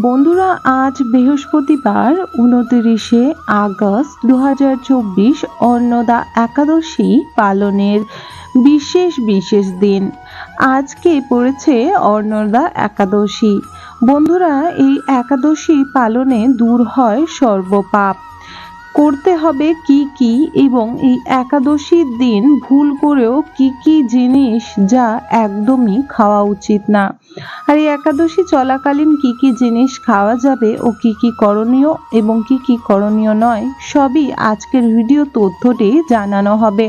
বন্ধুরা, আজ বৃহস্পতিবার ২৯শে আগস্ট ২০২৪ অন্নদা একাদশী পালনের বিশেষ দিন। আজকে পড়েছে অন্নদা একাদশী। বন্ধুরা, এই একাদশী পালনে দূর হয় সর্বপাপ। করতে হবে কি কি এবং এই একাদশীর দিন ভুল করেও কি জিনিস যা একদমই খাওয়া উচিত না, আর এই একাদশী চলাকালীন কি জিনিস খাওয়া যাবে ও কি করণীয় এবং কি করণীয় নয়, সবই আজকের ভিডিও তথ্যটি জানানো হবে।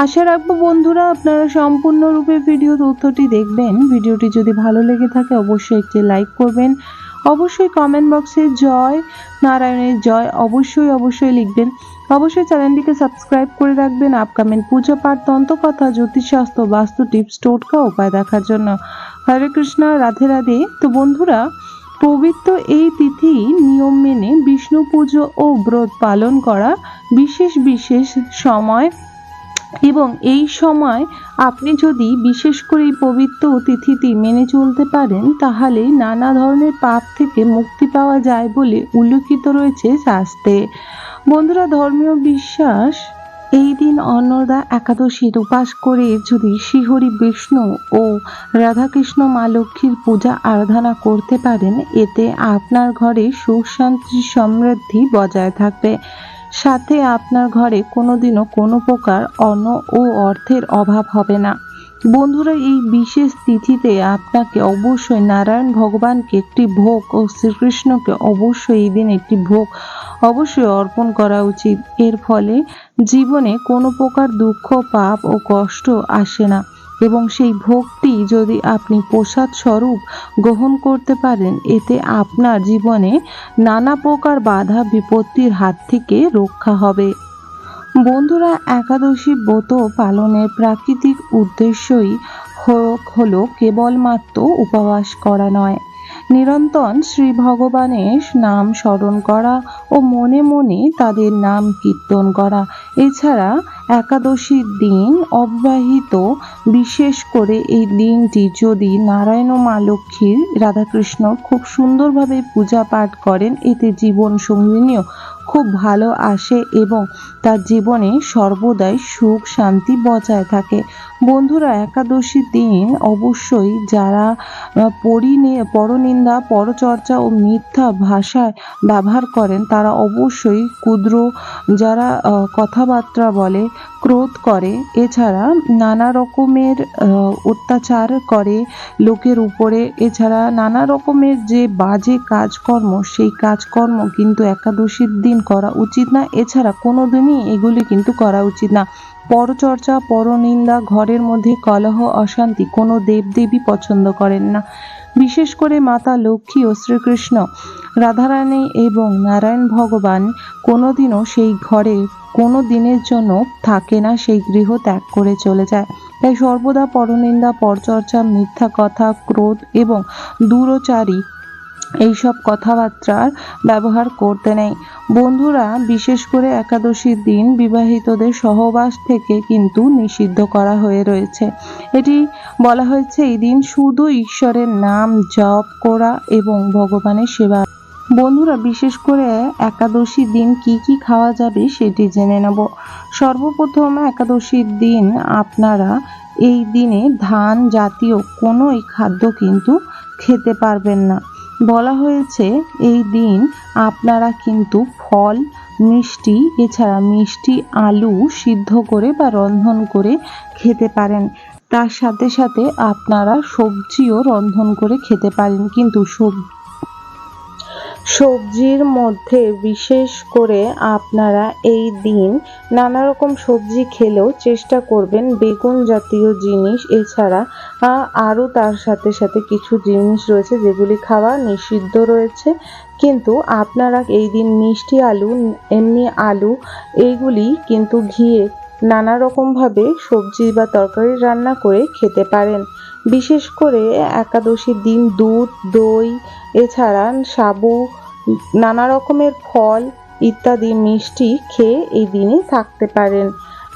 আশা রাখবো বন্ধুরা আপনারা সম্পূর্ণরূপে ভিডিও তথ্যটি দেখবেন। ভিডিওটি যদি ভালো লেগে থাকে অবশ্যই একটি লাইক করবেন, অবশ্যই কমেন্ট বক্সে জয় নারায়ণের জয় অবশ্যই লিখবেন। অবশ্যই চ্যানেলটিকে সাবস্ক্রাইব করে রাখবেন আপকামিং পূজা পাঠ, তন্ত্রকথা, জ্যোতিষশাস্ত্র, বাস্তু টিপস, টোটকা উপায় দেখার জন্য। হরে কৃষ্ণ, রাধে রাধে। তো বন্ধুরা, পবিত্র এই তিথি নিয়ম মেনে বিষ্ণু পুজো ও ব্রত পালন করা বিশেষ সময়, এবং এই সময় আপনি যদি বিশেষ করে এই পবিত্র তিথিটি মেনে চলতে পারেন তাহলে নানা ধরনের পাপ থেকে মুক্তি পাওয়া যায় বলে উল্লেখিত রয়েছে শাস্ত্রে। বন্ধুরা, ধর্মীয় বিশ্বাস এই দিন অন্নদা একাদশীর উপাস করে যদি শ্রীহরি বিষ্ণু ও রাধাকৃষ্ণ মা লক্ষ্মীর পূজা আরাধনা করতে পারেন, এতে আপনার ঘরে সুখ শান্তি সমৃদ্ধি বজায় থাকবে, সাথে আপনার ঘরে কোনোদিনও কোনো প্রকার অন্ন ও অর্থের অভাব হবে না। বন্ধুরা, এই বিশেষ তিথিতে আপনাকে অবশ্যই নারায়ণ ভগবানকে একটি ভোগ ও শ্রীকৃষ্ণকে অবশ্যই এই দিন একটি ভোগ অবশ্যই অর্পণ করা উচিত। এর ফলে জীবনে কোনো প্রকার দুঃখ, পাপ ও কষ্ট আসে না, এবং সেই ভোগটি যদি আপনি প্রসাদ স্বরূপ গ্রহণ করতে পারেন, এতে আপনার জীবনে নানা প্রকার বাধা বিপত্তির হাত থেকে রক্ষা হবে। বন্ধুরা, একাদশী ব্রত পালনের প্রাকৃতিক উদ্দেশ্যই হলো কেবলমাত্র উপবাস করা নয়, নিরন্তর শ্রী ভগবানের নাম স্মরণ করা ও মনে মনে তাদের নাম কীর্তন করা। এছাড়া একাদশীর দিন অবিবাহিত, বিশেষ করে এই দিনটি যদি নারায়ণ মা লক্ষ্মীর, রাধাকৃষ্ণ খুব সুন্দরভাবে পূজা পাঠ করেন, এতে জীবন সঙ্গিনীও খুব ভালো আসে এবং তার জীবনে সর্বদাই সুখ শান্তি বজায় থাকে। বন্ধুরা, একাদশীর দিন অবশ্যই যারা পরনিন্দা, পরচর্চা ও মিথ্যা ভাষায় ব্যবহার করেন তারা অবশ্যই ক্ষুদ্র, যারা কথাবার্তা বলে, ক্রোধ করে, এছাড়া নানা রকমের অত্যাচার করে লোকের উপরে, এছাড়া নানা রকমের যে বাজে কাজকর্ম, সেই কাজকর্ম কিন্তু একাদশীর দিন করা উচিত না। এছাড়া কোনো দিনই এগুলি কিন্তু করা উচিত না। পরচর্চা, পরনিন্দা, ঘরের মধ্যে কলহ, অশান্তি কোনো দেবদেবী পছন্দ করেন না। বিশেষ করে মাতা লক্ষ্মী ও শ্রীকৃষ্ণ, রাধারানী এবং নারায়ণ ভগবান কোনোদিনও সেই ঘরে কোনো দিনের জন্য থাকে না, সেই গৃহ ত্যাগ করে চলে যায়। তাই সর্বদা পরনিন্দা, পরচর্চা, মিথ্যা কথা, ক্রোধ এবং দুরাচারী এইসব কথাবার্তার ব্যবহার করতে নেই। বন্ধুরা, বিশেষ করে একাদশীর দিন বিবাহিতদের সহবাস থেকে কিন্তু নিষিদ্ধ করা হয়ে রয়েছে। এটি বলা হয়েছে এই দিন শুধু ঈশ্বরের নাম জপ করা এবং ভগবানের সেবা। বন্ধুরা, বিশেষ করে একাদশীর দিন কি খাওয়া যাবে সেটি জেনে নেব। সর্বপ্রথম একাদশীর দিন আপনারা এই দিনে ধান জাতীয় কোনো খাদ্য কিন্তু খেতে পারবেন না। বলা হয়েছে এই দিন আপনারা কিন্তু ফল, মিষ্টি, এছাড়া মিষ্টি আলু সিদ্ধ করে বা রন্ধন করে খেতে পারেন। তার সাথে আপনারা সবজিও রন্ধন করে খেতে পারেন, কিন্তু সবজির মধ্যে বিশেষ করে আপনারা এই দিন নানা রকম সবজি খেলেও চেষ্টা করবেন বেগুন জাতীয় জিনিস, এছাড়া আরও তার সাথে কিছু জিনিস রয়েছে যেগুলি খাওয়া নিষিদ্ধ রয়েছে, কিন্তু আপনারা এই দিন মিষ্টি আলু, এমনি আলু, এইগুলি কিন্তু ঘিয়ে নানা রকমভাবে সবজি বা তরকারি রান্না করে খেতে পারেন। বিশেষ করে একাদশীর দিন দুধ, দই, এছাড়া সাবু, নানা রকমের ফল ইত্যাদি মিষ্টি খেয়ে এই দিনে থাকতে পারেন।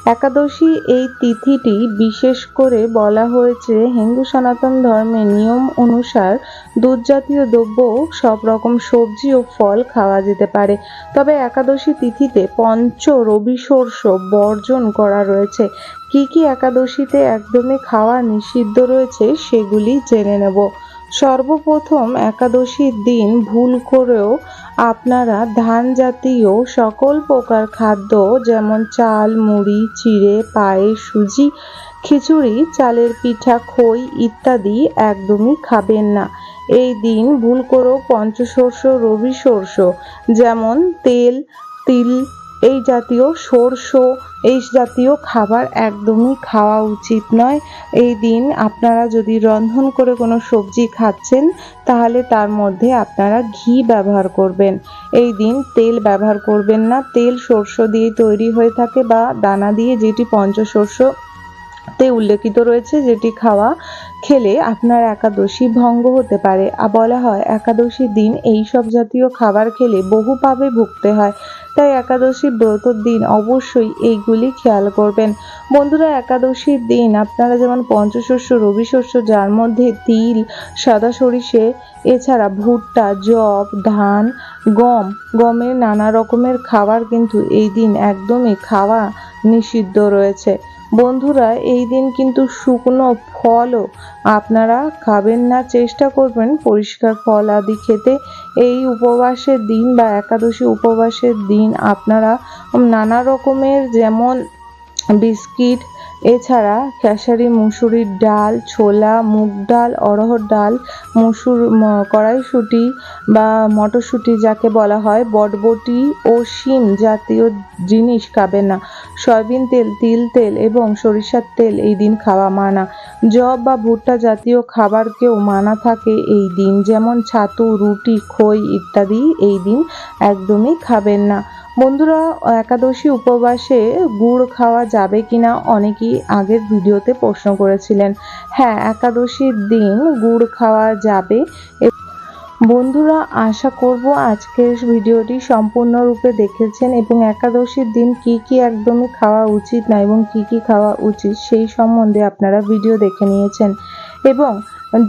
একাদশী এই তিথিটি বিশেষ করে বলা হয়েছে হিন্দু সনাতন ধর্মের নিয়ম অনুসার দুধ জাতীয় দ্রব্য সব রকম সবজি ও ফল খাওয়া যেতে পারে, তবে একাদশী তিথিতে পঞ্চ রবিশস্য বর্জন করা রয়েছে। কি কি একাদশীতে একদমই খাওয়া নিষিদ্ধ রয়েছে সেগুলি জেনে নেব। সর্বপ্রথম একাদশীর দিন ভুল করেও আপনারা ধান জাতীয় সকল প্রকার খাদ্য যেমন চাল, মুড়ি, চিড়ে, পায়েস, সুজি, খিচুড়ি, চালের পিঠা, খই ইত্যাদি একদমই খাবেন না। এই দিন ভুল করেও পঞ্চশস্য রবিশস্য যেমন তেল, তিল এই জাতীয় এই জাতীয় খাবার একদমই খাওয়া উচিত নয়। এই দিন আপনারা যদি রন্ধন করে কোনো সবজি খাচ্ছেন তাহলে তার মধ্যে আপনারা ঘি ব্যবহার করবেন। এই দিন তেল ব্যবহার করবেন না। তেল সর্ষ দিয়ে তৈরি হয়ে থাকে বা দানা দিয়ে, যেটি পঞ্চশস্যতে উল্লেখিত রয়েছে, যেটি খেলে আপনার একাদশী ভঙ্গ হতে পারে। বলা হয় একাদশীর দিন এই সব জাতীয় খাবার খেলে বহু পাপে ভুগতে হয়, তাই একাদশী ব্রতর দিন অবশ্যই এইগুলি খেয়াল করবেন। বন্ধুরা, একাদশীর দিন আপনারা যেমন পঞ্চশস্য রবিশস্য যার মধ্যে তিল, সাদা সরিষে, এছাড়া ভুট্টা, যব, ধান, গমের নানা রকমের খাবার কিন্তু এই দিন একদমই খাওয়া নিষিদ্ধ রয়েছে। বন্ধুরা, এই দিন কিন্তু শুকনো ফলও আপনারা খাবেন না। চেষ্টা করবেন পরিষ্কার ফল আদি খেতে। এই উপবাসের দিন বা একাদশী উপবাসের দিন আপনারা নানা রকমের যেমন বিস্কিট, এছাড়া খেসারি মুসুরির ডাল, ছোলা, মুগ ডাল, অড়হর ডাল, কড়াইশুঁটি বা মটরশুঁটি যাকে বলা হয়, বটবটি ও শিম জাতীয় জিনিস খাবেন না। সয়াবিন তেল, তিল তেল এবং সরিষার তেল এই দিন খাওয়া মানা। যব বা ভুট্টা জাতীয় খাবারকেও মানা থাকে এই দিন, যেমন ছাতু, রুটি, খই ইত্যাদি এই দিন একদমই খাবেন না। বন্ধুরা, একাদশী উপবাসে গুড় খাওয়া যাবে কিনা অনেকেই আগের ভিডিওতে প্রশ্ন করেছিলেন। হ্যাঁ, একাদশীর দিন গুড় খাওয়া যাবে। বন্ধুরা, আশা করব আজকের ভিডিওটি সম্পূর্ণরূপে দেখেছেন এবং একাদশীর দিন কি কি একদমই খাওয়া উচিত না এবং কি কি খাওয়া উচিত সেই সম্বন্ধে আপনারা ভিডিও দেখে নিয়েছেন এবং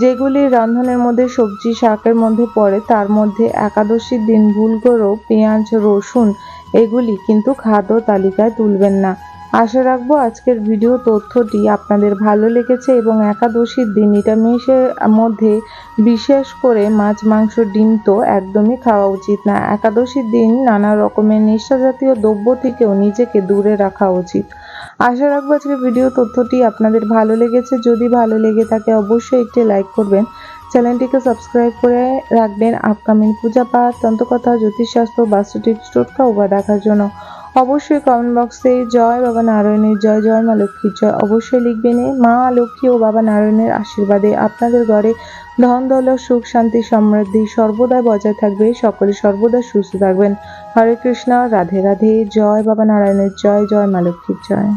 যেগুলি রন্ধনের মধ্যে সবজি শাকের মধ্যে পড়ে তার মধ্যে একাদশীর দিন ভুল করেও পেঁয়াজ, রসুন এগুলি কিন্তু খাদ্য তালিকায় তুলবেন না। আশা রাখবো আজকের ভিডিও তথ্যটি আপনাদের ভালো লেগেছে এবং একাদশীর দিন নিরামিষের মধ্যে বিশেষ করে মাছ, মাংস, ডিম তো একদমই খাওয়া উচিত না। একাদশীর দিন নানা রকমের নেশা জাতীয় দ্রব্য থেকেও নিজেকে দূরে রাখা উচিত। আশা রাখবো আজকের ভিডিও তথ্যটি আপনাদের ভালো লেগেছে। যদি ভালো লেগে থাকে অবশ্যই একটি লাইক করবেন, চ্যানেলটিকে সাবস্ক্রাইব করে রাখবেন আপকামিং পূজা পাঠ, তন্ত্রকথা, জ্যোতিষশাস্ত্র, বাস্তু টিপস, টোটকা উপায় দেখার জন্য। অবশ্যই কমেন্ট বক্সে জয় বাবা নারায়ণের জয়, জয় মা লক্ষ্মীর জয় অবশ্যই লিখবেন। মা লক্ষ্মী ও বাবা নারায়ণের আশীর্বাদে আপনাদের ঘরে ধন দৌলত, সুখ, শান্তি, সমৃদ্ধি সর্বদাই বজায় থাকবে। সকলে সর্বদা সুস্থ থাকবেন। হরে কৃষ্ণ, রাধে রাধে, জয় বাবা নারায়ণের জয়, জয় মা লক্ষ্মীর জয়।